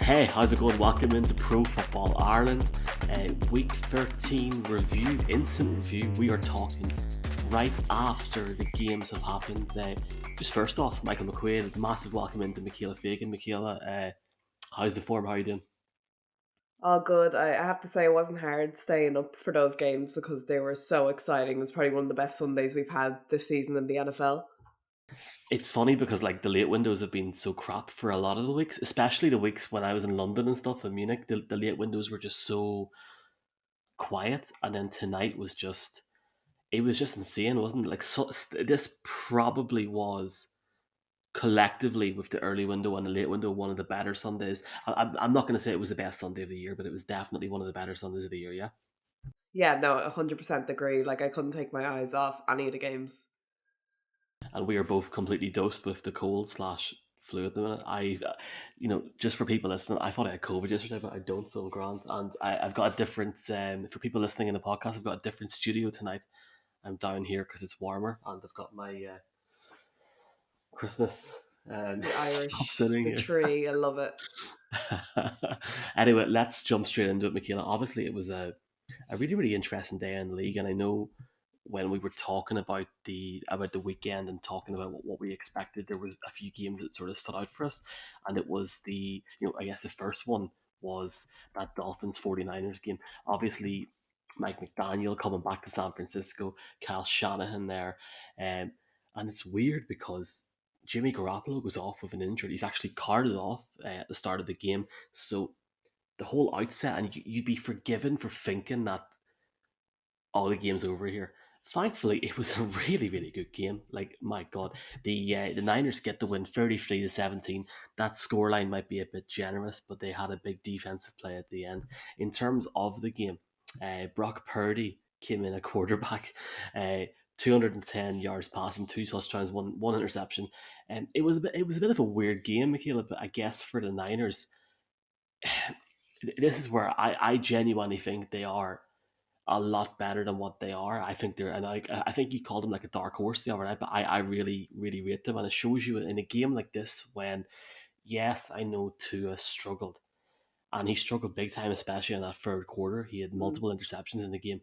Hey, how's it going? Welcome into Pro Football Ireland, Week 13 review, instant review. We are talking right after the games have happened. Just first off, Michael McQuaid, massive welcome into Michaela Fagan. Michaela, how's the form? How are you doing? All good. I have to say it wasn't hard staying up for those games because they were so exciting. It was probably one of the best Sundays we've had this season in the NFL. It's funny because like the late windows have been so crap for a lot of the weeks, especially the weeks when I was in London and stuff in Munich. The late windows were just so quiet, and then tonight was just it was just insane, wasn't it? Like this probably was collectively with the early window and the late window one of the better Sundays. I'm not going to say it was the best Sunday of the year, but it was definitely one of the better Sundays of the year. Yeah, Yeah, no, 100% agree. Like, I couldn't take my eyes off any of the games. and we are both completely dosed with the cold slash flu at the minute. Just for people listening, I thought I had COVID yesterday, but I don't, so I'm grand. And I've got a different. For people listening in the podcast, I've got a different studio tonight. I'm down here because it's warmer, and I've got my Christmas The stuff Irish, sitting the here. tree, I love it. Anyway, let's jump straight into it, Michaela. Obviously, it was a really, really interesting day in the league, and I know when we were talking about the weekend and talking about what we expected, there was a few games that sort of stood out for us, and it was I guess the first one was that Dolphins 49ers game. Obviously, Mike McDaniel coming back to San Francisco, Kyle Shanahan there, and it's weird because Jimmy Garoppolo goes off with an injury. He's actually carted off at the start of the game, so the whole outset, and you'd be forgiven for thinking that all the game's over here. Thankfully, it was a really, really good game. Like my God, the Niners get the win, 33-17. That scoreline might be a bit generous, but they had a big defensive play at the end. In terms of the game, Brock Purdy came in a quarterback. 210 yards passing, two touchdowns, one interception, and it was a bit of a weird game, Michaela. But I guess for the Niners, this is where I genuinely think they are a lot better than what they are. I think they're, and I think you called them like a dark horse the other night, but I really, really rate them. And it shows you in a game like this when, yes, I know Tua struggled, and he struggled big time, especially in that third quarter. He had Mm, multiple interceptions in the game.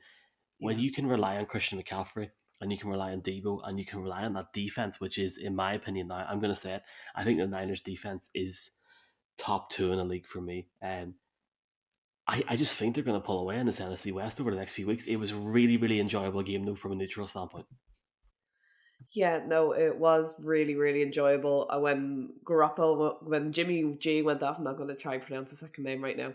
When yeah. you can rely on Christian McCaffrey, and you can rely on Debo, and you can rely on that defense, which is, in my opinion, now I'm going to say it, I think the Niners defense is top two in the league for me. I just think they're going to pull away in this NFC West over the next few weeks. It was a really, really enjoyable game, though, from a neutral standpoint. Yeah, no, it was really, really enjoyable. When Jimmy G went off, I'm not going to try and pronounce the second name right now.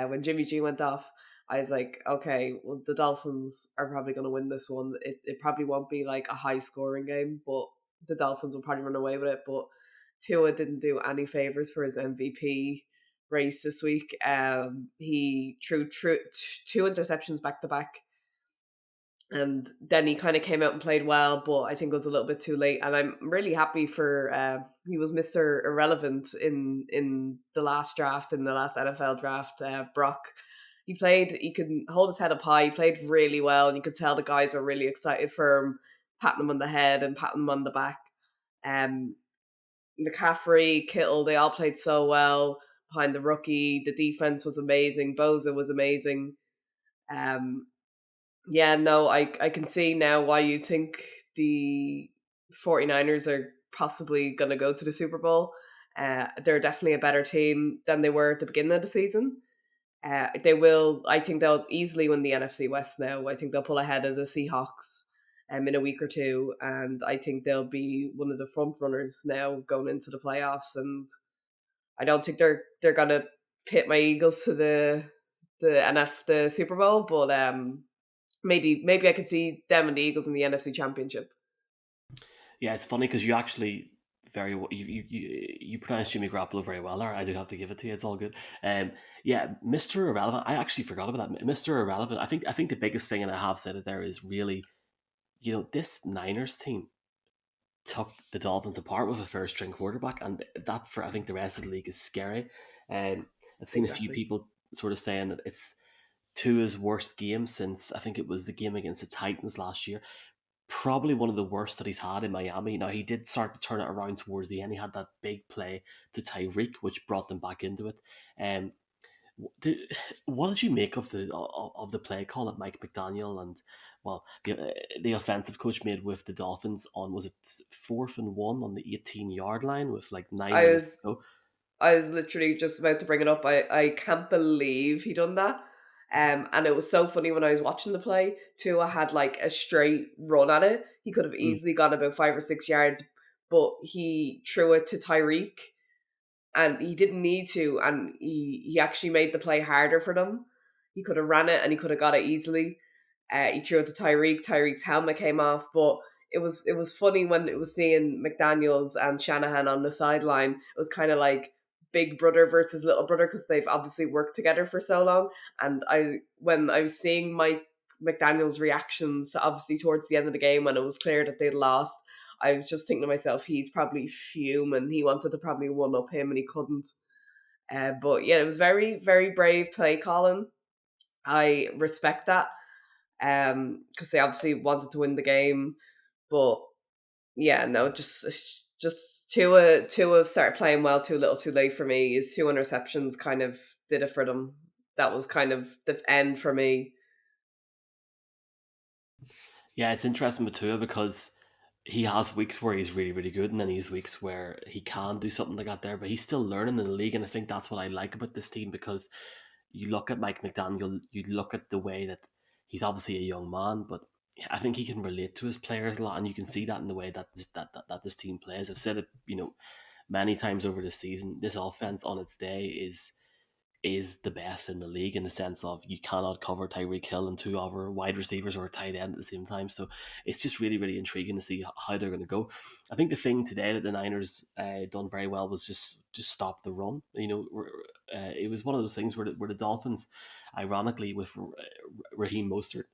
When Jimmy G went off, I was like, okay, well, the Dolphins are probably going to win this one. It probably won't be like a high scoring game, but the Dolphins will probably run away with it. But Tua didn't do any favors for his MVP race this week. He threw two interceptions back to back, and then he kind of came out and played well, but I think it was a little bit too late. And I'm really happy for he was Mr. Irrelevant in the last draft, in the last NFL draft. Brock, he could hold his head up high. He played really well, and you could tell the guys were really excited for him, patting him on the head and patting him on the back. Um, McCaffrey, Kittle, they all played so well behind the rookie. The defense was amazing. Boza was amazing. Um, yeah, no, I can see now why you think the 49ers are possibly going to go to the Super Bowl. They're definitely a better team than they were at the beginning of the season. I think they'll easily win the NFC West now. I think they'll pull ahead of the Seahawks in a week or two. And I think they'll be one of the front runners now going into the playoffs. And I don't think they're going to pit my Eagles to the Super Bowl, but maybe I could see them and the Eagles in the NFC Championship. Yeah, it's funny because you actually you pronounce Jimmy Garoppolo very well there. I do have to give it to you. It's all good. Yeah, Mr. Irrelevant. I actually forgot about that. Mr. Irrelevant. I think the biggest thing, and I have said it there, is really this Niners team took the Dolphins apart with a first string quarterback, and that for I think the rest of the league is scary. I've seen a few Exactly. people sort of saying that it's Tua's worst game since I think it was the game against the Titans last year. probably one of the worst that he's had in Miami. Now he did start to turn it around towards the end. He had that big play to Tyreek, which brought them back into it. Um, what did you make of the play call that Mike McDaniel and well the offensive coach made with the Dolphins on, was it 4th and 1 on the 18-yard line with like nine I minutes to was go? I was literally just about to bring it up. I can't believe he done that. And it was so funny when I was watching the play. Tua had like a straight run at it. He could have Mm. easily gone about 5 or 6 yards, but he threw it to Tyreek, and he didn't need to, and he actually made the play harder for them. He could have ran it and he could have got it easily. He threw it to Tyreek. Tyreek's helmet came off, but it was funny when it was seeing McDaniels and Shanahan on the sideline. It was kind of like big brother versus little brother because they've obviously worked together for so long. And when I was seeing Mike McDaniel's reactions, obviously towards the end of the game when it was clear that they'd lost, I was just thinking to myself, he's probably fuming. He wanted to probably one up him and he couldn't. But yeah, it was very, very brave play calling. I respect that because they obviously wanted to win the game. But yeah, no, just Tua started playing well too little too late for me. His two interceptions kind of did it for them. That was kind of the end for me. Yeah, it's interesting with Tua because he has weeks where he's really, really good, and then he has weeks where he can do something like that there, but he's still learning in the league, and I think that's what I like about this team because you look at Mike McDaniel, you look at the way that he's obviously a young man, but I think he can relate to his players a lot, and you can see that in the way that that this team plays. I've said it, many times over the season. This offense on its day is the best in the league in the sense of you cannot cover Tyreek Hill and two other wide receivers or a tight end at the same time. So it's just really, really intriguing to see how they're going to go. I think the thing today that the Niners done very well was just stop the run. It was one of those things where the Dolphins, ironically, with Raheem Mostert,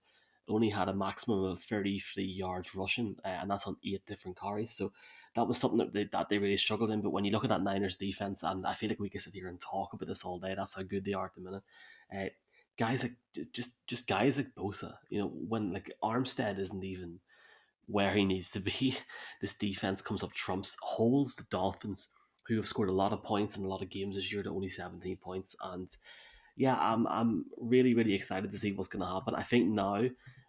only had a maximum of 33 yards rushing, and that's on 8 different carries. So that was something that they really struggled in. But when you look at that Niners defense, and I feel like we could sit here and talk about this all day. That's how good they are at the minute. Uh, guys like just guys like Bosa, when like Armstead isn't even where he needs to be, this defense comes up trumps, holds the Dolphins, who have scored a lot of points in a lot of games this year to only 17 points. And yeah, I'm really, really excited to see what's going to happen. I think now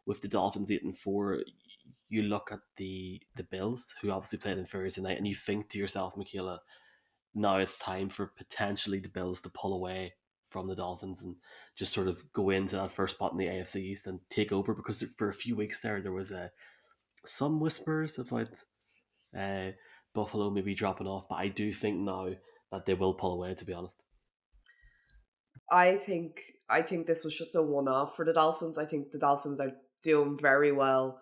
with the Dolphins 8-4, you look at the Bills, who obviously played in Thursday night, and you think to yourself, Michaela, now it's time for potentially the Bills to pull away from the Dolphins and just sort of go into that first spot in the AFC East and take over, because for a few weeks there was some whispers about uh, Buffalo maybe dropping off, but I do think now that they will pull away. To be honest. I think this was just a one off for the Dolphins. I think the Dolphins are doing very well.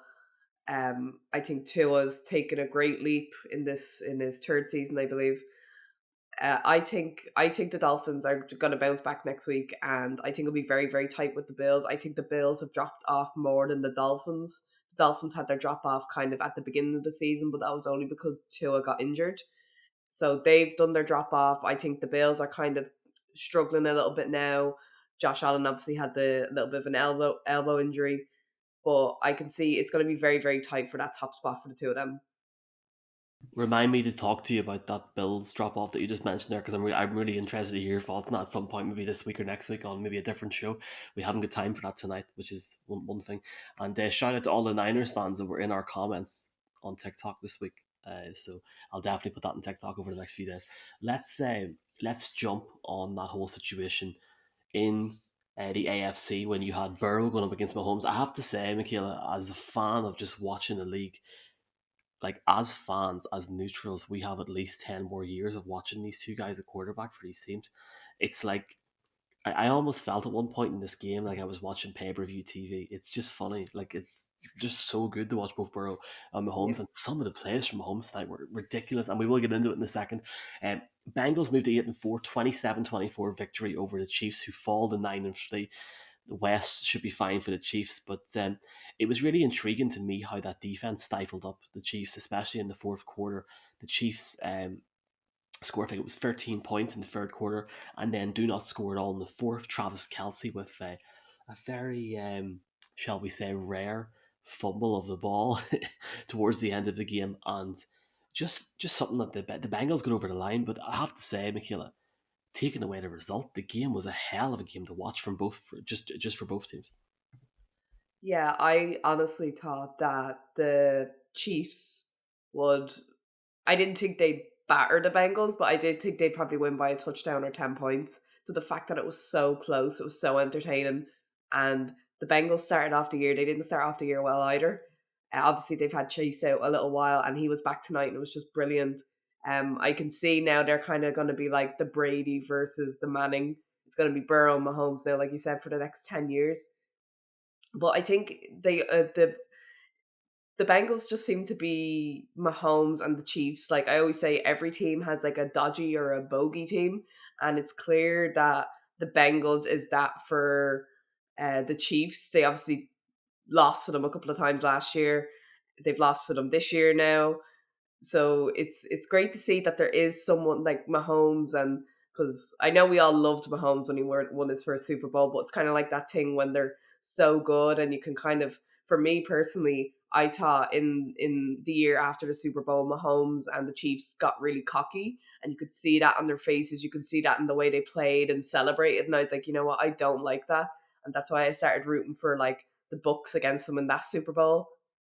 I think Tua's taken a great leap in his third season, I believe. I think the Dolphins are going to bounce back next week, and I think it'll be very very tight with the Bills. I think the Bills have dropped off more than the Dolphins. The Dolphins had their drop off kind of at the beginning of the season, but that was only because Tua got injured. So they've done their drop off. I think the Bills are kind of struggling a little bit now. Josh Allen obviously had the little bit of an elbow injury, but I can see it's going to be very very tight for that top spot for the two of them. Remind me to talk to you about that Bills drop off that you just mentioned there, because I'm really interested to hear your thoughts on that at some point, maybe this week or next week on maybe a different show. We haven't got time for that tonight, which is one thing. And shout out to all the Niners fans that were in our comments on TikTok this week. So I'll definitely put that on TikTok over the next few days. Let's jump on that whole situation in the AFC when you had Burrow going up against Mahomes. I have to say, Michaela, as a fan of just watching the league, like as fans, as neutrals, we have at least 10 more years of watching these two guys at quarterback for these teams. It's like I almost felt at one point in this game like I was watching pay-per-view TV. It's just funny. Like it's just so good to watch both Burrow and Yeah. Mahomes, and some of the plays from Mahomes tonight were ridiculous, and we will get into it in a second. Bengals moved to 8-4, 27-24 victory over the Chiefs, who fall to 9-3. The West should be fine for the Chiefs, but it was really intriguing to me how that defense stifled up the Chiefs, especially in the fourth quarter. The Chiefs score, I think it was 13 points in the third quarter, and then do not score at all in the fourth. Travis Kelsey with a very, shall we say, rare fumble of the ball towards the end of the game, and just something that the Bengals got over the line. But I have to say, Michaela, taking away the result, the game was a hell of a game to watch from both just for both teams. Yeah, I honestly thought that the Chiefs would. I didn't think they'd batter the Bengals, but I did think they'd probably win by a touchdown or 10 points. So the fact that it was so close, it was so entertaining. And the Bengals started off the year, they didn't start off the year well either. Obviously, they've had Chase out a little while, and he was back tonight, and it was just brilliant. I can see now they're kind of going to be like the Brady versus the Manning. It's going to be Burrow-Mahomes now, like you said, for the next 10 years. But I think the Bengals just seem to be Mahomes and the Chiefs. Like I always say, every team has like a dodgy or a bogey team, and it's clear that the Bengals is that for the Chiefs. They obviously lost to them a couple of times last year. They've lost to them this year now. So it's great to see that there is someone like Mahomes, and because I know we all loved Mahomes when he won his first Super Bowl, but it's kind of like that thing when they're so good and you can kind of, for me personally, I thought in the year after the Super Bowl, Mahomes and the Chiefs got really cocky, and you could see that on their faces, you could see that in the way they played and celebrated, and I was like, you know what, I don't like that, and that's why I started rooting for like the Bucks against them in that Super Bowl.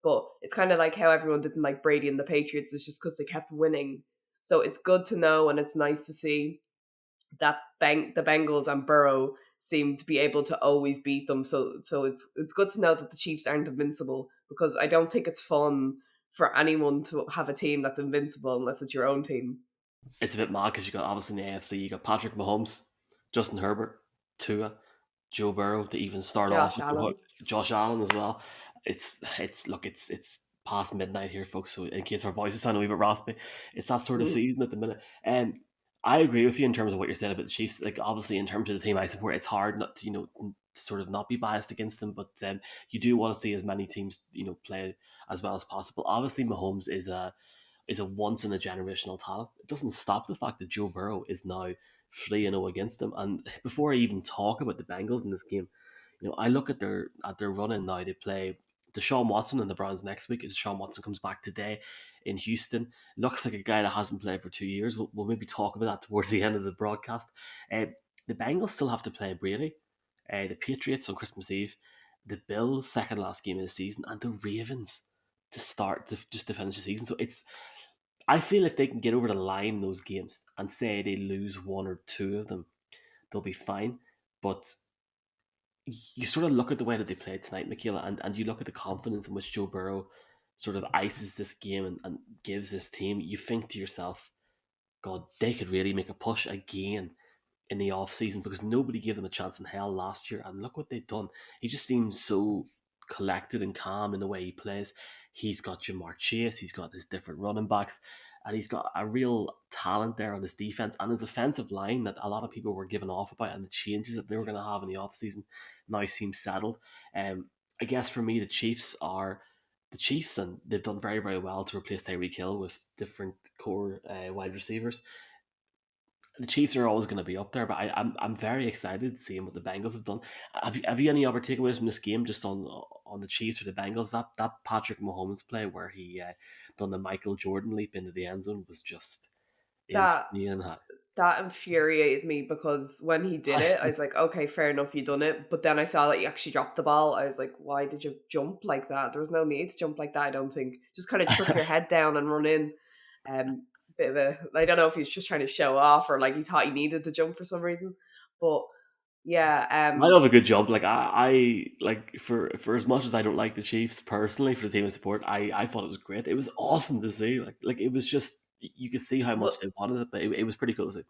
But it's kind of like how everyone didn't like Brady and the Patriots. It's just because they kept winning. So it's good to know, and it's nice to see that the Bengals and Burrow seem to be able to always beat them. So it's good to know that the Chiefs aren't invincible, because I don't think it's fun for anyone to have a team that's invincible unless it's your own team. It's a bit mad because you got obviously in the AFC, you got Patrick Mahomes, Justin Herbert, Tua, Joe Burrow to even start off Josh with Allen. Josh Allen as well. It's look, it's past midnight here, folks. So in case our voices sound a wee bit raspy, it's that sort of Mm. season at the minute. And I agree with you in terms of what you're saying about the Chiefs. Like obviously, in terms of the team I support, it's hard not to to sort of not be biased against them, but you do want to see as many teams play as well as possible. Obviously, Mahomes is a once in a generational talent. It doesn't stop the fact that Joe Burrow is now 3-0 against them. And before I even talk about the Bengals in this game, I look at their running now. They play Deshaun Watson and the Browns next week. As Deshaun Watson comes back today in Houston, looks like a guy that hasn't played for 2 years. We'll maybe talk about that towards the end of the broadcast. Uh, the Bengals still have to play Brady, the Patriots on Christmas Eve, the Bills second last game of the season, and the Ravens to start just to finish the season. So I feel if they can get over the line in those games and say they lose one or two of them, they'll be fine. But you sort of look at the way that they played tonight, Michaela, and you look at the confidence in which Joe Burrow sort of ices this game and gives this team, you think to yourself, God, they could really make a push again in the off season because nobody gave them a chance in hell last year. And look what they've done. He just seems so collected and calm in the way he plays. He's got Jamar Chase, he's got his different running backs, and he's got a real talent there on his defense and his offensive line that a lot of people were given off about, and the changes that they were going to have in the off season now seem settled. I guess for me, the Chiefs are the Chiefs, and they've done very, very well to replace Tyreek Hill with different core wide receivers. The Chiefs are always going to be up there, but I'm very excited seeing what the Bengals have done. Have you any other takeaways from this game just on the Chiefs or the Bengals? That Patrick Mahomes play where he done the Michael Jordan leap into the end zone was just That insane. that infuriated me, because when he did it, I was like, okay, fair enough, you done it. But then I saw that he actually dropped the ball. I was like, why did you jump like that? There was no need to jump like that, I don't think. Just kind of chuck your head down and run in. Bit of a, I don't know if he's just trying to show off or like he thought he needed to jump for some reason. But yeah, I love a good jump. Like I like for as much as I don't like the Chiefs personally for the team of support, I thought it was great. It was awesome to see. Like it was just you could see how much well, they wanted it, but it was pretty cool to see.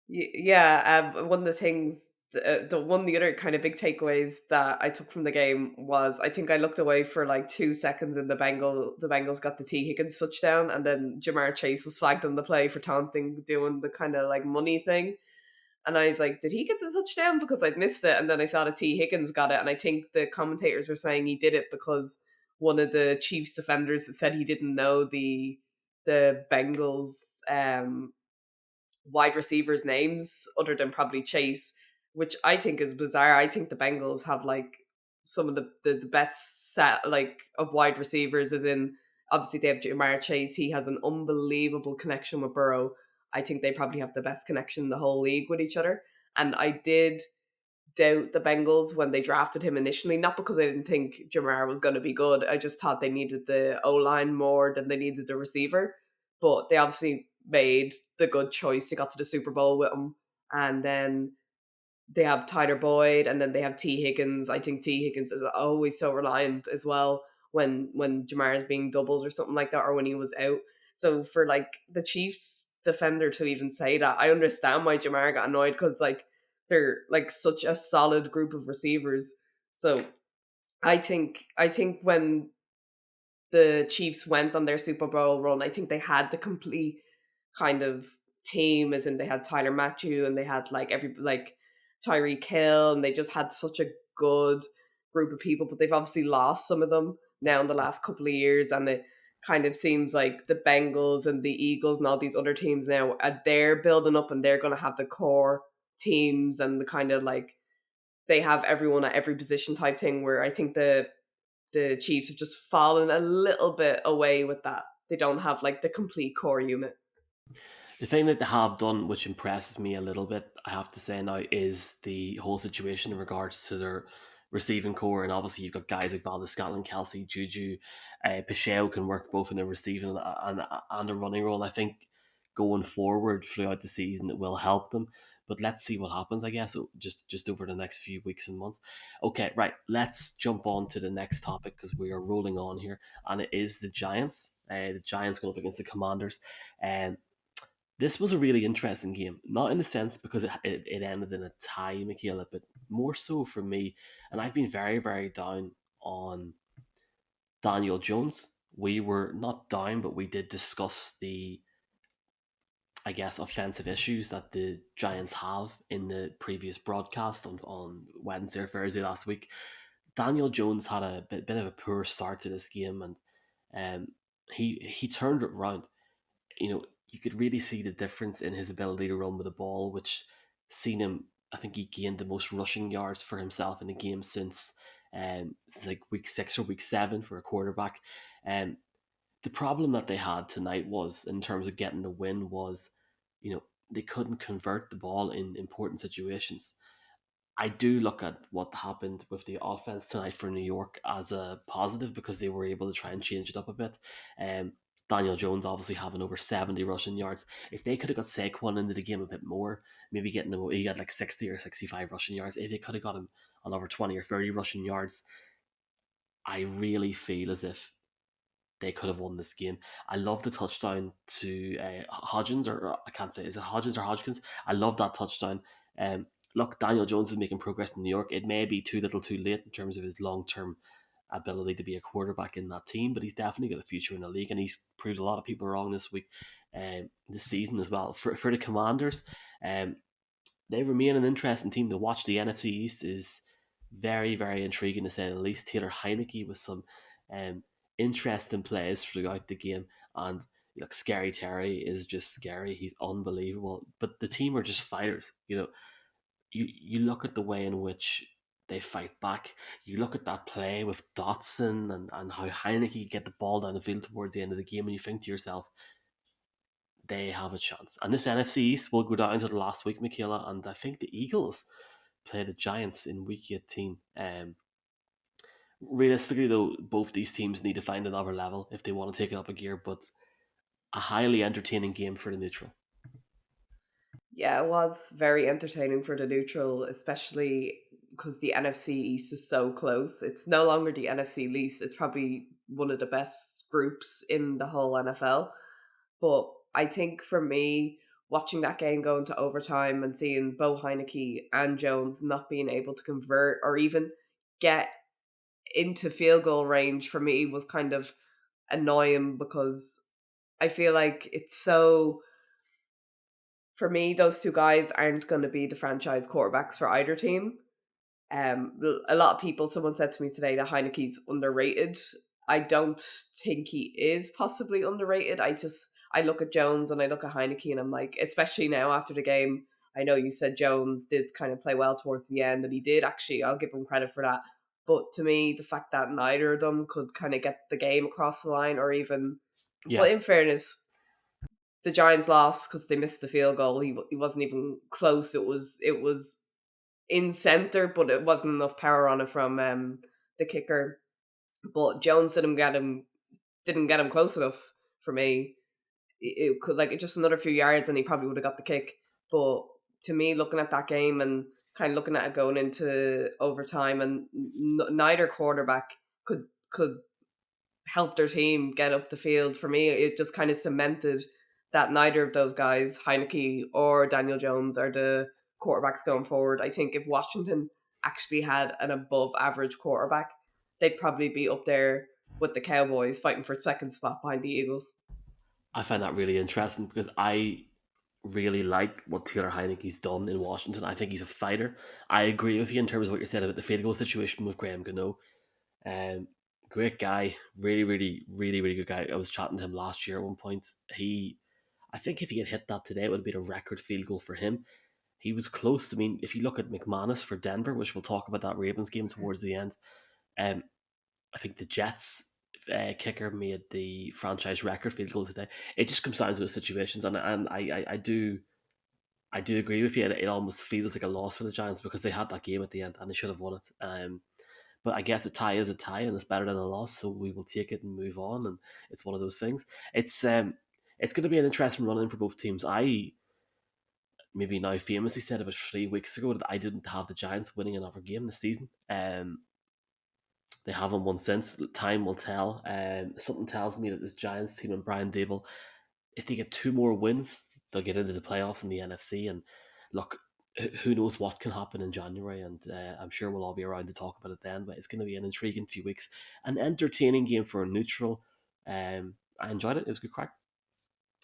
Yeah, one of the things, the one of the other kind of big takeaways that I took from the game was I think I looked away for like 2 seconds and the Bengals got the T Higgins touchdown, and then Jamar Chase was flagged on the play for taunting, doing the kind of like money thing, and I was like, did he get the touchdown? Because I'd missed it, and then I saw the T Higgins got it, and I think the commentators were saying he did it because one of the Chiefs defenders said he didn't know the Bengals wide receivers' names other than probably Chase, which I think is bizarre. I think the Bengals have like some of the best set like of wide receivers. As in, obviously they have Jamar Chase. He has an unbelievable connection with Burrow. I think they probably have the best connection in the whole league with each other. And I did doubt the Bengals when they drafted him initially, not because I didn't think Jamar was going to be good. I just thought they needed the O line more than they needed the receiver. But they obviously made the good choice. They got to the Super Bowl with him. And then they have Tyler Boyd, and then they have T. Higgins. I think T. Higgins is always so reliant as well when Jamar is being doubled or something like that, or when he was out. So for like the Chiefs defender to even say that, I understand why Jamar got annoyed, because like they're like such a solid group of receivers. So I think when the Chiefs went on their Super Bowl run, I think they had the complete kind of team, as in they had Tyler Matthew and they had like every like Tyreek Hill, and they just had such a good group of people. But they've obviously lost some of them now in the last couple of years, and it kind of seems like the Bengals and the Eagles and all these other teams now they're building up, and they're going to have the core teams and the kind of like they have everyone at every position type thing. Where I think the Chiefs have just fallen a little bit away with that. They don't have like the complete core unit. The thing that they have done, which impresses me a little bit, I have to say now, is the whole situation in regards to their receiving core. And obviously, you've got guys like Valdez Scotland, Kelsey, Juju, Pichel can work both in the receiving and the running role. I think going forward throughout the season, it will help them. But let's see what happens, I guess, just over the next few weeks and months. Okay, right. Let's jump on to the next topic because we are rolling on here, and it is the Giants. The Giants going up against the Commanders. And this was a really interesting game, not in the sense because it ended in a tie, Michaela, but more so for me. And I've been very, very down on Daniel Jones. We were not down, but we did discuss the, I guess, offensive issues that the Giants have in the previous broadcast on Wednesday or Thursday last week. Daniel Jones had a bit of a poor start to this game, and he turned it around. You could really see the difference in his ability to run with the ball, which seen him. I think he gained the most rushing yards for himself in the game since like week 6 or week 7 for a quarterback. And the problem that they had tonight was in terms of getting the win was, they couldn't convert the ball in important situations. I do look at what happened with the offense tonight for New York as a positive because they were able to try and change it up a bit. Daniel Jones obviously having over 70 rushing yards. If they could have got Saquon into the game a bit more, maybe getting him, he got like 60 or 65 rushing yards. If they could have got him on over 20 or 30 rushing yards, I really feel as if they could have won this game. I love the touchdown to Hodgins, or I can't say, is it Hodgins or Hodgkins? I love that touchdown. Look, Daniel Jones is making progress in New York. It may be too little too late in terms of his long term ability to be a quarterback in that team, but he's definitely got a future in the league, and he's proved a lot of people wrong this week, this season as well. For the Commanders, um, they remain an interesting team to watch. The NFC East is very, very intriguing to say the least. Taylor Heineke with some um, interesting plays throughout the game, and Scary Terry is just scary. He's unbelievable. But the team are just fighters. You look at the way in which they fight back. You look at that play with Dotson and how Heineke get the ball down the field towards the end of the game, and you think to yourself, they have a chance. And this NFC East will go down to the last week, Michaela, and I think the Eagles play the Giants in week 18. Realistically, though, both these teams need to find another level if they want to take it up a gear, but a highly entertaining game for the neutral. Yeah, it was very entertaining for the neutral, especially because the NFC East is so close. It's no longer the NFC least. It's probably one of the best groups in the whole NFL. But I think for me, watching that game go into overtime and seeing Bo Heineke and Jones not being able to convert or even get into field goal range for me was kind of annoying, because I feel like it's so, for me, those two guys aren't going to be the franchise quarterbacks for either team. A lot of people, someone said to me today that Heineke's underrated. I don't think he is possibly underrated. I look at Jones and I look at Heineke and I'm like, especially now after the game, I know you said Jones did kind of play well towards the end, and he did actually. I'll give him credit for that. But to me, the fact that neither of them could kind of get the game across the line, or even, Yeah, well, in fairness, the Giants lost because they missed the field goal. He wasn't even close. It was in center, but it wasn't enough power on it from the kicker. But Jones didn't get him close enough for me. It could, like, just another few yards and he probably would have got the kick. But to me, looking at that game and kind of looking at it going into overtime, and neither quarterback could help their team get up the field. For me, it just kind of cemented that neither of those guys, Heineke or Daniel Jones, are the quarterbacks going forward. I think if Washington actually had an above average quarterback, they'd probably be up there with the Cowboys fighting for second spot behind the Eagles. I find that really interesting because I really like what Taylor Heineke's done in Washington. I think he's a fighter. I agree with you in terms of what you said about the field goal situation with Graham Gano. Um, Great guy, really, really, really, really good guy. I was chatting to him last year at one point. I think if he had hit that today, it would have been a record field goal for him. He was close. I mean, if you look at McManus for Denver, which we'll talk about that Ravens game towards the end, um, I think the Jets kicker made the franchise record field goal today. It just comes down to those situations, and I do agree with you. It almost feels like a loss for the Giants because they had that game at the end and they should have won it. But I guess a tie is a tie, and it's better than a loss, so we will take it and move on. And it's one of those things. It's going to be an interesting run in for both teams. I maybe now famously said about 3 weeks ago that I didn't have the Giants winning another game this season. They haven't won since. Time will tell. Something tells me that this Giants team and Brian Dable, if they get two more wins, they'll get into the playoffs in the NFC. And look, who knows what can happen in January? And I'm sure we'll all be around to talk about it then. But it's going to be an intriguing few weeks, an entertaining game for a neutral. I enjoyed it. It was good crack.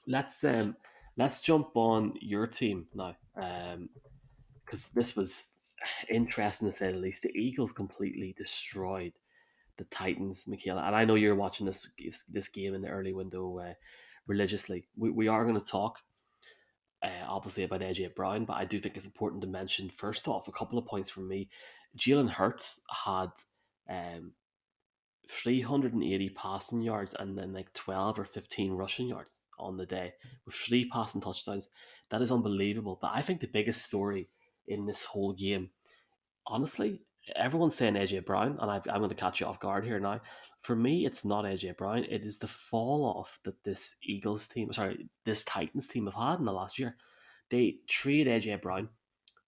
Let's um, let's jump on your team now, because this was interesting to say the least. The Eagles completely destroyed the Titans, Michaela. And I know you're watching this game in the early window religiously. We are going to talk obviously about AJ Brown, but I do think it's important to mention first off a couple of points from me. Jalen Hurts had um, 380 passing yards and then like 12 or 15 rushing yards on the day with three passing touchdowns. That is unbelievable. But I think the biggest story in this whole game, honestly, everyone's saying AJ Brown, and I'm going to catch you off guard here now. For me, it's not AJ Brown. It is the fall off that this Titans team have had in the last year. They trade AJ Brown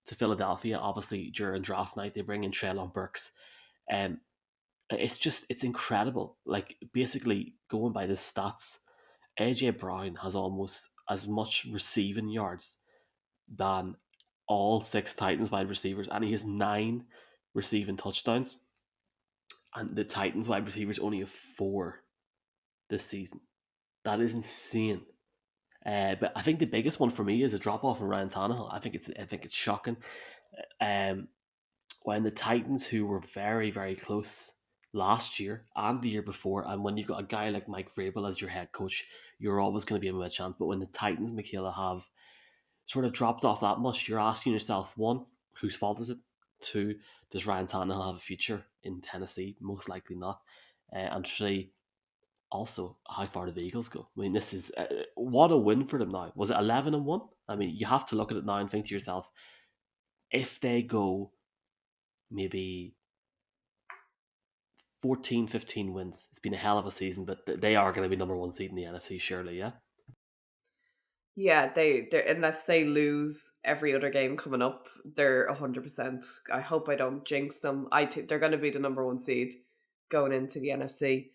to Philadelphia. Obviously, during draft night, they bring in Treylon Burks. Um, it's incredible. Like basically going by the stats, AJ Brown has almost as much receiving yards than all six Titans wide receivers, and he has 9 receiving touchdowns. And the Titans wide receivers only have 4 this season. That is insane. But I think the biggest one for me is a drop off in Ryan Tannehill. I think it's shocking. Um, when the Titans, who were very very close last year and the year before, and when you've got a guy like Mike Vrabel as your head coach, you're always going to be in a chance. But when the Titans, Michaela, have sort of dropped off that much, you're asking yourself, one, whose fault is it? Two, does Ryan Tannehill have a future in Tennessee? Most likely not. And three, also, how far did the Eagles go? I mean, this is what a win for them now. Was it 11-1? I mean, you have to look at it now and think to yourself, if they go maybe 14, 15 wins, it's been a hell of a season, but they are going to be number one seed in the NFC, surely, yeah? Yeah, they unless they lose every other game coming up, they're 100%. I hope I don't jinx them. I think they're going to be the number one seed going into the NFC.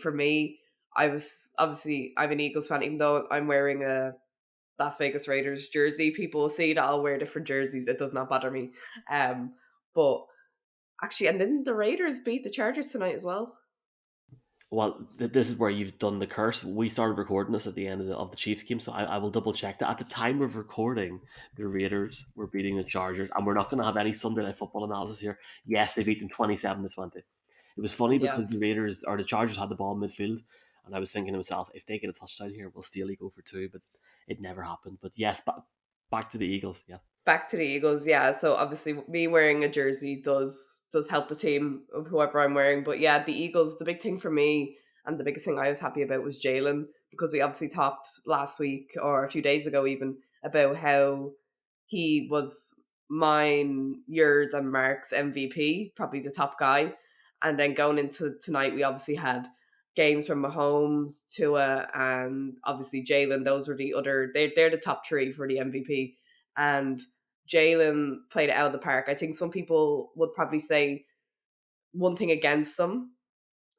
For me, I was obviously I'm an Eagles fan, even though I'm wearing a Las Vegas Raiders jersey. People will see that I'll wear different jerseys. It does not bother me. Um, but actually, and then the Raiders beat the Chargers tonight as well. Well, this is where you've done the curse. We started recording this at the end of the Chiefs game, so I will double check that. At the time of recording, the Raiders were beating the Chargers, and we're not going to have any Sunday Night Football analysis here. Yes, they beat them 27-20. It was funny Yeah. because the Chargers had the ball in midfield, and I was thinking to myself, if they get a touchdown here, we'll steal go for two, but it never happened. But yes, back to the Eagles. Yeah, Back to the Eagles, yeah. So obviously, me wearing a jersey does help the team of whoever I'm wearing. But yeah, the Eagles. The big thing for me, and the biggest thing I was happy about was Jalen, because we obviously talked last week or a few days ago even about how he was mine, yours, and Mark's MVP, probably the top guy. And then going into tonight, we obviously had games from Mahomes, Tua, and obviously Jalen. Those were the other. They're the top three for the MVP, and Jalen played it out of the park. I think some people would probably say one thing against them,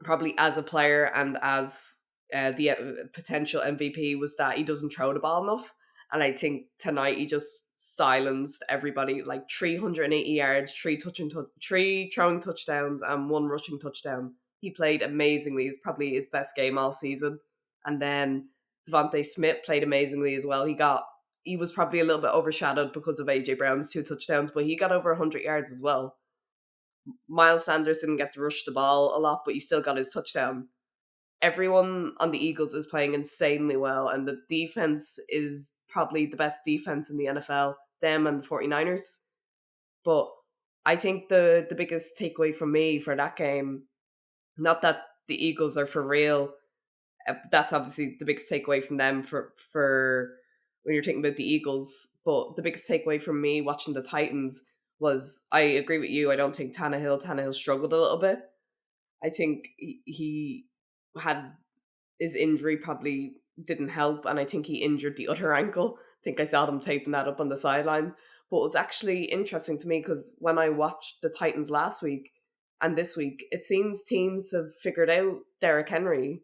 probably as a player and as the potential MVP, was that he doesn't throw the ball enough. And I think tonight he just silenced everybody, like 380 yards, three throwing touchdowns, and one rushing touchdown. He played amazingly. It's probably his best game all season. And then Devontae Smith played amazingly as well. He was probably a little bit overshadowed because of AJ Brown's two touchdowns, but he got over 100 yards as well. Miles Sanders didn't get to rush the ball a lot, but he still got his touchdown. Everyone on the Eagles is playing insanely well, and the defense is probably the best defense in the NFL, them and the 49ers. But I think the biggest takeaway from me for that game, not that the Eagles are for real, that's obviously the biggest takeaway from them for when you're thinking about the Eagles. But the biggest takeaway from me watching the Titans was, I agree with you. I don't think Tannehill struggled a little bit. I think he had his injury probably didn't help, and I think he injured the other ankle. I think I saw them taping that up on the sideline. But it was actually interesting to me because when I watched the Titans last week and this week, it seems teams have figured out Derrick Henry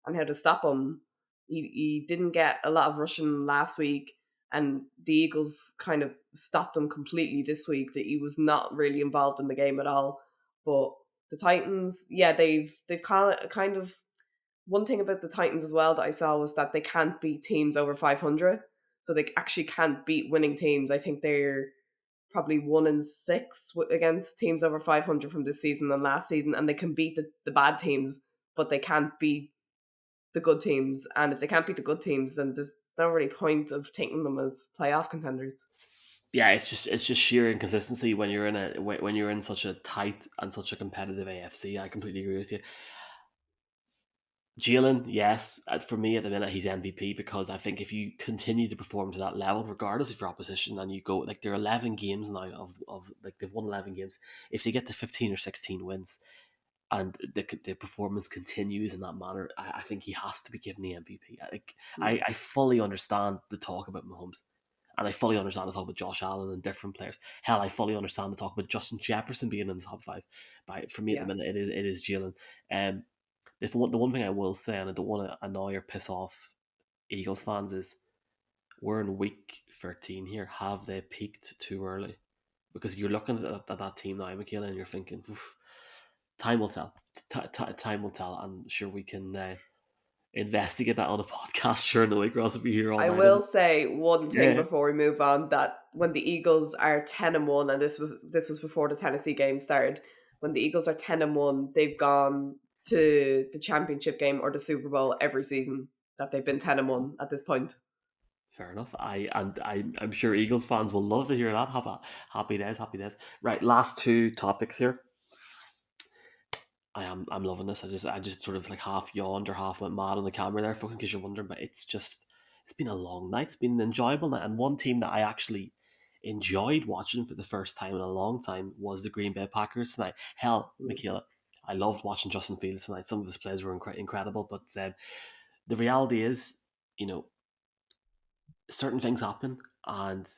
and how to stop him. He didn't get a lot of rushing last week, and the Eagles kind of stopped him completely this week. That he was not really involved in the game at all. But the Titans, yeah, they've kind of one thing about the Titans as well that I saw was that they can't beat teams over 500. So they actually can't beat winning teams. I think they're probably 1-6 against teams over 500 from this season and last season, and they can beat the bad teams, but they can't beat the good teams. And if they can't beat the good teams, then there's no really point of taking them as playoff contenders. Yeah, it's just sheer inconsistency when you're in when you're in such a tight and such a competitive AFC. I completely agree with you. Jalen, yes, for me at the minute he's MVP because I think if you continue to perform to that level, regardless of your opposition, and you go like there are 11 games now of like they've won 11 games. If they get to 15 or 16 wins and the performance continues in that manner, I think he has to be given the MVP. Mm. I fully understand the talk about Mahomes. And I fully understand the talk about Josh Allen and different players. Hell, I fully understand the talk about Justin Jefferson being in the top five. But for me at the Yeah. minute, it is Jalen. Um, the one thing I will say, and I don't want to annoy or piss off Eagles fans, is we're in week 13 here. Have they peaked too early? Because you're looking at that team now, Michaela, and you're thinking, oof, time will tell. Time will tell. I'm sure we can investigate that on a podcast during the week, or else we'll be here all I night. will say one thing Yeah, before we move on, that when the Eagles are 10-1, and this was before the Tennessee game started, when the Eagles are 10-1, they've gone to the championship game or the Super Bowl every season that they've been 10-1 at this point. fair enough. I'm sure Eagles fans will love to hear that. Happy days, happy days. Right, last two topics here. I'm loving this. I just sort of like half yawned or half went mad on the camera there, folks, in case you're wondering. But it's been a long night. It's been an enjoyable night, and one team that I actually enjoyed watching for the first time in a long time was the Green Bay Packers tonight. Hell, Mm. Michaela, I loved watching Justin Fields tonight. Some of his plays were incredible, but the reality is, you know, certain things happen, and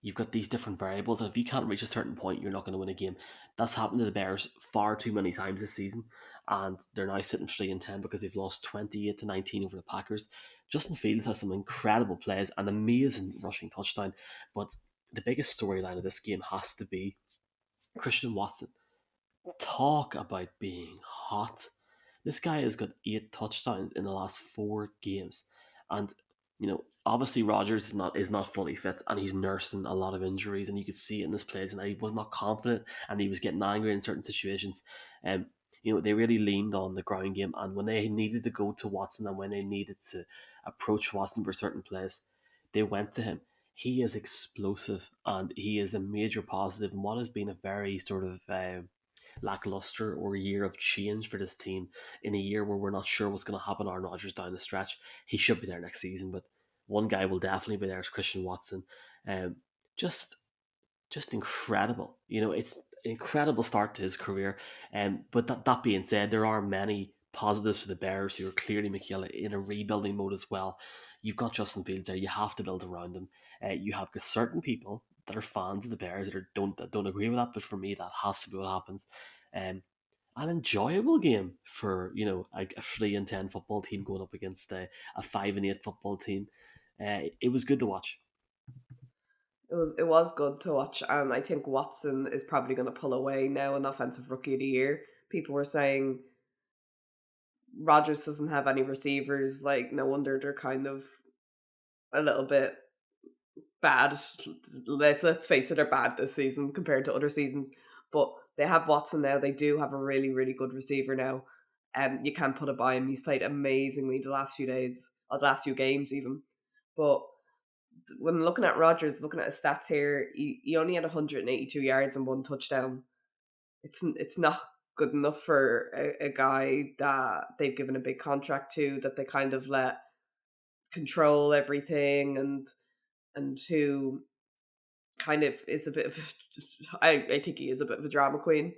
you've got these different variables, and if you can't reach a certain point, you're not going to win a game. That's happened to the Bears far too many times this season, and they're now sitting 3-10 because they've lost 28-19 over the Packers. Justin Fields has some incredible plays, an amazing rushing touchdown, but the biggest storyline of this game has to be Christian Watson. Talk about being hot. This guy has got 8 touchdowns in the last 4 games, and obviously Rogers is not fully fit, and he's nursing a lot of injuries, and you could see it in his plays, and he was not confident, and he was getting angry in certain situations. Um, they really leaned on the ground game, and when they needed to go to Watson, and when they needed to approach Watson for certain plays, they went to him. he is explosive and he is a major positive in what has been a very sort of lackluster or year of change for this team in a year where we're not sure what's going to happen to Aaron Rodgers down the stretch. He should be there next season, but one guy will definitely be there is Christian Watson. Um, just just incredible. It's an incredible start to his career. But that being said, there are many positives for the Bears who are clearly, Michaela, in a rebuilding mode as well. You've got Justin Fields there. You have to build around him. You have certain people that are fans of the Bears that don't agree with that, but for me, that has to be what happens. Um, an enjoyable game for a 3-10 football team going up against a 5-8 football team. It was good to watch. It was good to watch, and I think Watson is probably going to pull away now in offensive rookie of the year. People were saying Rodgers doesn't have any receivers. Like, no wonder they're kind of a little bit bad. Let's face it, they're bad this season compared to other seasons. But they have Watson now. They do have a really, really good receiver now. You can't put it by him. He's played amazingly the last few days, or the last few games even. But when looking at Rodgers, looking at his stats here, he only had 182 yards and one touchdown. It's not good enough for a guy that they've given a big contract to, that they kind of let control everything, and who kind of is a bit of I think he is a bit of a drama queen,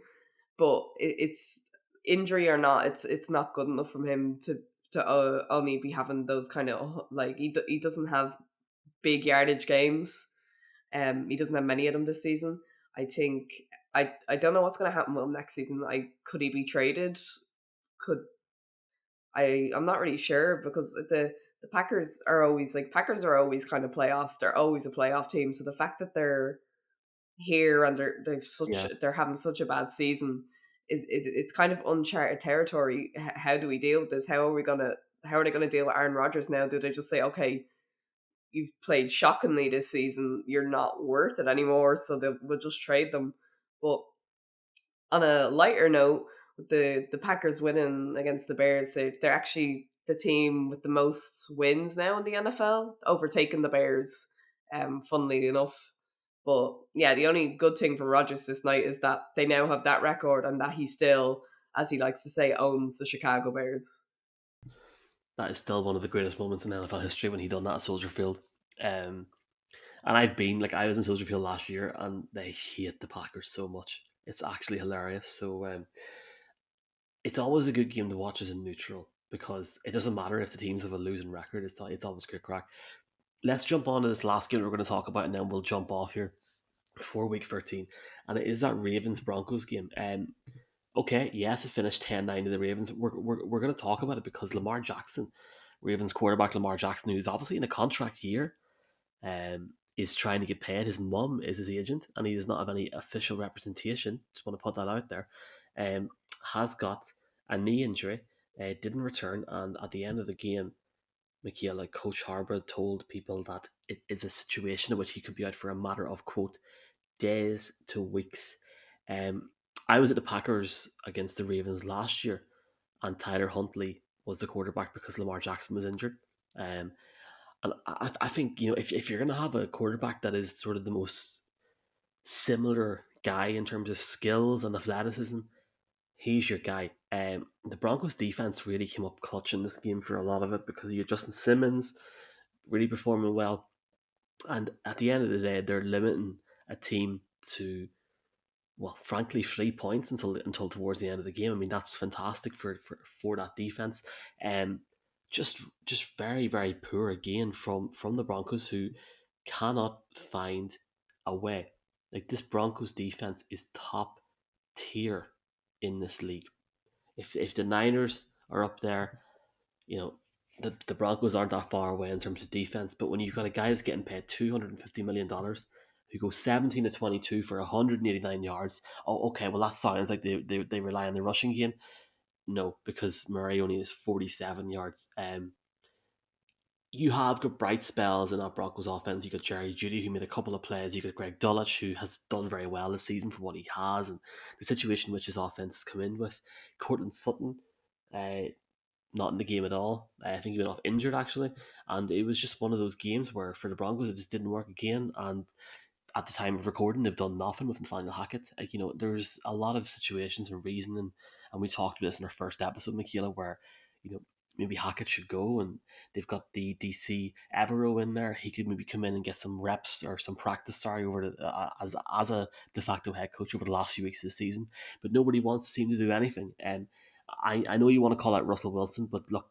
but it's injury or not, it's not good enough from him to only be having those kind of, like, he doesn't have big yardage games. He doesn't have many of them this season. I think I don't know what's going to happen with him next season. Could he be traded? Could I'm not really sure, because the Packers are always kind of playoff. They're always a playoff team. So the fact that they're here and Yeah. they're having such a bad season, it's kind of uncharted territory. How do we deal with this? How are they gonna deal with Aaron Rodgers now? Do they just say, okay, you've played shockingly this season, you're not worth it anymore, so we'll just trade them? But on a lighter note, with the Packers winning against the Bears, they're actually the team with the most wins now in the NFL, overtaking the Bears. Funnily enough, but yeah, the only good thing for Rodgers this night is that they now have that record, and that he still, as he likes to say, owns the Chicago Bears. That is still one of the greatest moments in NFL history when he done that at Soldier Field. And I was in Soldier Field last year, and they hate the Packers so much. It's actually hilarious. So it's always a good game to watch as a neutral because it doesn't matter if the teams have a losing record. It's always good crack. Let's jump on to this last game we're going to talk about, and then we'll jump off here before week 13. And it is that Ravens-Broncos game. Okay, yes, it finished 10-9 to the Ravens. We're going to talk about it because Lamar Jackson, Ravens quarterback Lamar Jackson, who's obviously in a contract year, is trying to get paid. His mum is his agent, and he does not have any official representation. Just want to put that out there. Has got a knee injury, didn't return, and at the end of the game, Michaela, Coach Harbour told people that it is a situation in which he could be out for a matter of, quote, days to weeks. Um, I was at the Packers against the Ravens last year, and Tyler Huntley was the quarterback because Lamar Jackson was injured. Um, and I think if you're going to have a quarterback that is sort of the most similar guy in terms of skills and athleticism, he's your guy. The Broncos defense really came up clutch in this game for a lot of it because you had Justin Simmons really performing well, and at the end of the day, they're limiting a team to, well, frankly, 3 points until towards the end of the game. I mean, that's fantastic for that defense. Just very very poor again from the Broncos, who cannot find a way. Like, this Broncos defense is top tier in this league. If the Niners are up there, you know, the Broncos aren't that far away in terms of defense. But when you've got a guy that's getting paid $250 million, who goes 17 to 22 for 189 yards, oh, okay, well, that sounds like they rely on the rushing game. No, because Murray only has 47 yards. You have got bright spells in that Broncos offense. You got Jerry Jeudy, who made a couple of plays. You got Greg Dulwich, who has done very well this season for what he has and the situation which his offense has come in with. Cortland Sutton, uh, not in the game at all. I think he went off injured actually, and it was just one of those games where for the Broncos it just didn't work again. And at the time of recording, they've done nothing with Nathaniel Hackett. Like, there's a lot of situations and reasoning, and we talked about this in our first episode, Michaela, where you know maybe Hackett should go, and they've got the DC Evero in there. He could maybe come in and get some reps or some practice. Sorry, over as a de facto head coach over the last few weeks of the season, but nobody wants to seem to do anything. And I know you want to call out Russell Wilson, but look,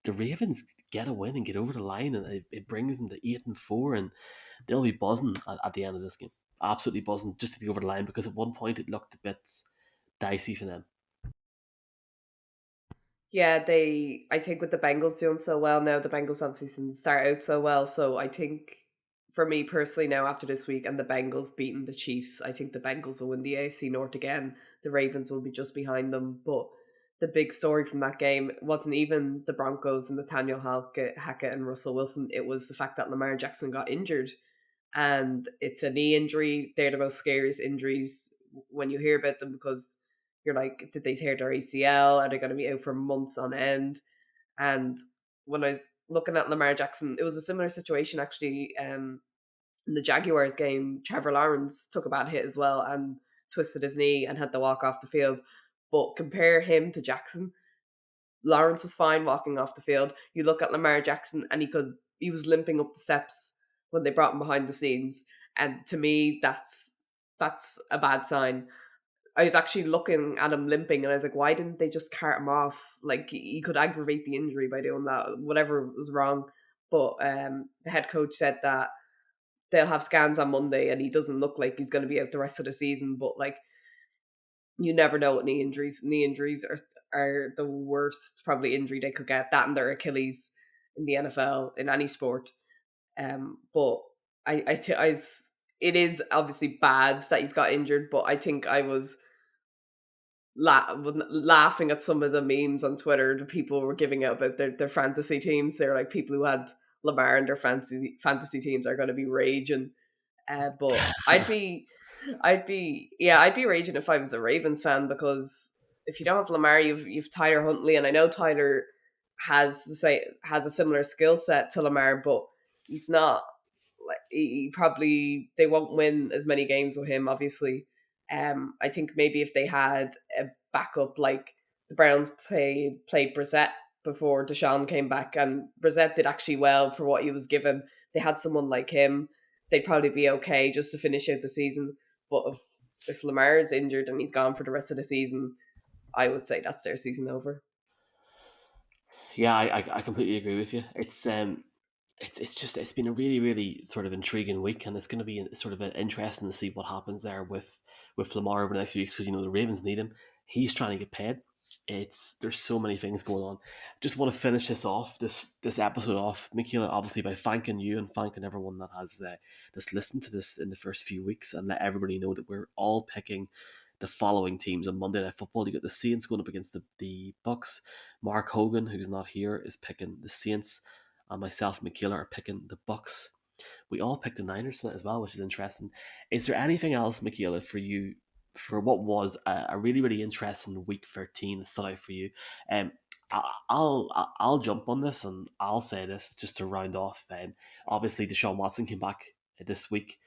the Ravens get a win and get over the line, and it brings them to 8-4, and they'll be buzzing at the end of this game. Absolutely buzzing just to get over the line because at one point it looked a bit dicey for them. Yeah, I think with the Bengals doing so well now, the Bengals obviously didn't start out so well. So I think for me personally now after this week and the Bengals beating the Chiefs, I think the Bengals will win the AFC North again. The Ravens will be just behind them. But the big story from that game wasn't even the Broncos and Nathaniel Hackett and Russell Wilson. It was the fact that Lamar Jackson got injured. And it's a knee injury. They're the most scariest injuries when you hear about them because you're like, did they tear their ACL? Are they going to be out for months on end? And when I was looking at Lamar Jackson, it was a similar situation actually. In the Jaguars game, Trevor Lawrence took a bad hit as well and twisted his knee and had to walk off the field. But compare him to Jackson, Lawrence was fine walking off the field. You look at Lamar Jackson and he was limping up the steps when they brought him behind the scenes. And to me, that's a bad sign. I was actually looking at him limping and I was like, why didn't they just cart him off? Like he could aggravate the injury by doing that, whatever was wrong. But the head coach said that they'll have scans on Monday and he doesn't look like he's going to be out the rest of the season. But like you never know with knee injuries. Knee injuries are the worst probably injury they could get. That and their Achilles in the NFL in any sport. But it is obviously bad that he's got injured. But I think I was laughing at some of the memes on Twitter. The people were giving out about their fantasy teams. They're like people who had Lamar in their fantasy teams are going to be raging. But I'd be raging if I was a Ravens fan because if you don't have Lamar, you've Tyler Huntley, and I know Tyler has a similar skill set to Lamar, but he's not like he probably they won't win as many games with him. Obviously, I think maybe if they had a backup like the Browns played Brissett before Deshaun came back, and Brissett did actually well for what he was given. They had someone like him, they'd probably be okay just to finish out the season. But if Lamar is injured and he's gone for the rest of the season, I would say that's their season over. Yeah, I completely agree with you. It's just it's been a really really sort of intriguing week, and it's going to be sort of interesting to see what happens there with Lamar over the next few weeks because the Ravens need him. He's trying to get paid. There's so many things going on. Just want to finish this episode off, Michaela, obviously by thanking you and thanking everyone that has that's listened to this in the first few weeks, and let everybody know that we're all picking the following teams on Monday Night Football. You got the Saints going up against the Bucks. Mark Hogan, who's not here, is picking the Saints, and myself and Michaela are picking the Bucks. We all picked the Niners tonight as well, which is interesting. Is there anything else, Michaela, for you for what was a really really interesting week 13 that stood out for you? Um, I'll jump on this and I'll say this just to round off. Obviously, Deshaun Watson came back this week.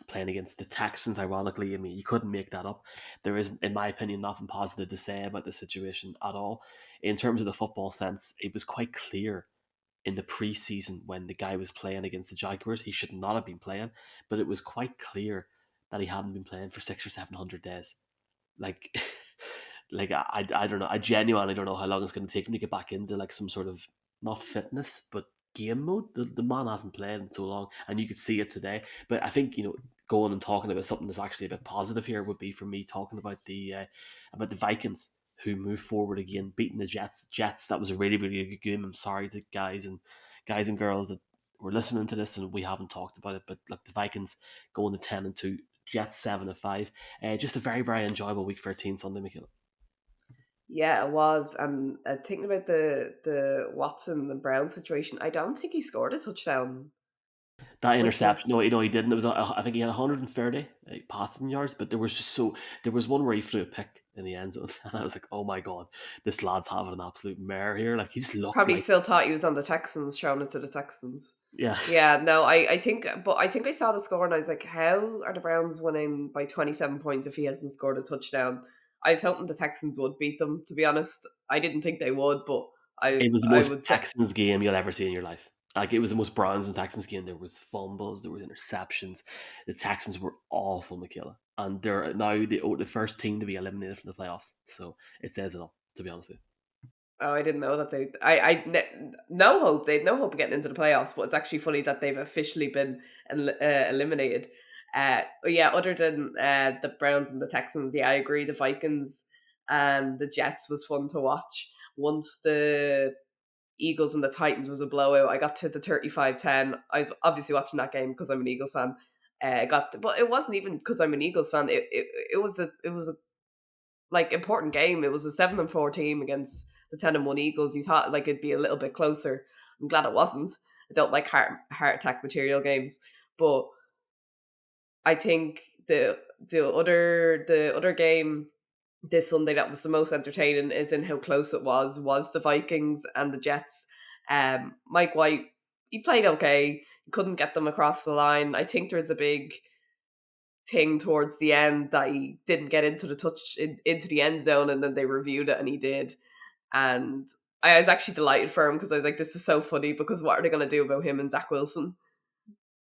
Playing against the Texans, ironically, I mean, you couldn't make that up. There is, in my opinion, nothing positive to say about the situation at all. In terms of the football sense, it was quite clear in the preseason when the guy was playing against the Jaguars. He should not have been playing, but it was quite clear that he hadn't been playing for 600 or 700 days. Like, I don't know. I genuinely don't know how long it's going to take him to get back into like some sort of not fitness, but game mode. The man hasn't played in so long, and you could see it today. But I think going and talking about something that's actually a bit positive here would be for me talking about the Vikings who moved forward again, beating the Jets. Jets, that was a really really good game. I'm sorry to guys and girls that were listening to this and we haven't talked about it, but like the Vikings going to 10-2, Jets 7-5. Just a very very enjoyable week 13 Sunday, Michaela. Yeah, it was. And thinking about the Watson and Brown situation, I don't think he scored a touchdown, That which interception, was no, he didn't. It was I think he had 130 passing yards, but there was one where he flew a pick. in the end zone, and I was like, oh my god, this lad's having an absolute mare here. Like he's looked Probably like still thought he was on the Texans, showing it to the Texans. yeah. Yeah, no, I think, but I think I saw the score and I was like, how are the Browns winning by 27 points if he hasn't scored a touchdown? I was hoping the Texans would beat them, to be honest. I didn't think they would, but It was the I most would say, Texans game you'll ever see in your life. Like it was the most Browns and Texans game. There was fumbles, there was interceptions. The Texans were awful, Michaela, and they're now the first team to be eliminated from the playoffs. So it says it all, to be honest with oh, I didn't know that no hope. They had no hope of getting into the playoffs, but it's actually funny that they've officially been eliminated. But yeah, other than the Browns and the Texans, yeah, I agree. The Vikings and the Jets was fun to watch. Once the Eagles and the Titans was a blowout, I got to the 35-10. I was obviously watching that game because I'm an Eagles fan. But it wasn't even because I'm an Eagles fan. It was a like important game. It was a 7-4 team against the 10-1 Eagles. You thought like it'd be a little bit closer. I'm glad it wasn't. I don't like heart attack material games, but I think the other game this Sunday that was the most entertaining is in how close it was the Vikings and the Jets. Mike White, he played okay. He couldn't get them across the line. I think there's a big thing towards the end that he didn't get into into the end zone, and then they reviewed it and he did. And I was actually delighted for him because I was like, this is so funny because what are they going to do about him and Zach Wilson?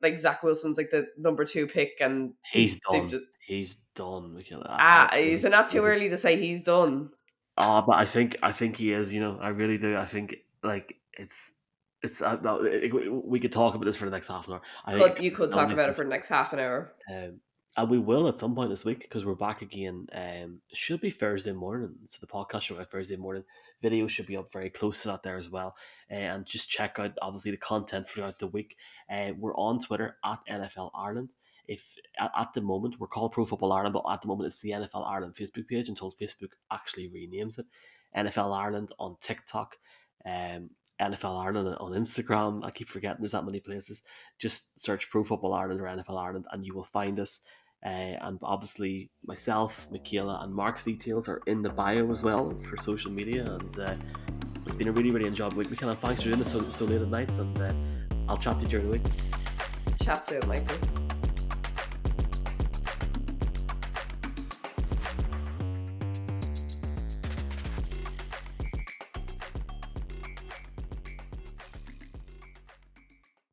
Like Zach Wilson's like the number 2 pick, and He's they've done. just He's done, Michaela. is it not too early to say he's done? But I think he is. I really do. I think like it's no, we could talk about this for the next half an hour. I think You could talk about it for the next half an hour. and we will at some point this week because we're back again. Should be Thursday morning, so the podcast should be out Thursday morning. Video should be up very close to that there as well. And just check out obviously the content throughout the week. We're on Twitter at NFL Ireland. If at the moment we're called Pro Football Ireland, but at the moment it's the NFL Ireland Facebook page until Facebook actually renames it. NFL Ireland on TikTok, NFL Ireland on Instagram. I keep forgetting there's that many places. Just search Pro Football Ireland or NFL Ireland and you will find us. And obviously myself, Michaela, and Mark's details are in the bio as well for social media. And it's been a really, really enjoyable week. Michaela, thanks for doing this so late at night, and I'll chat to you during the week. Chat soon, Michael.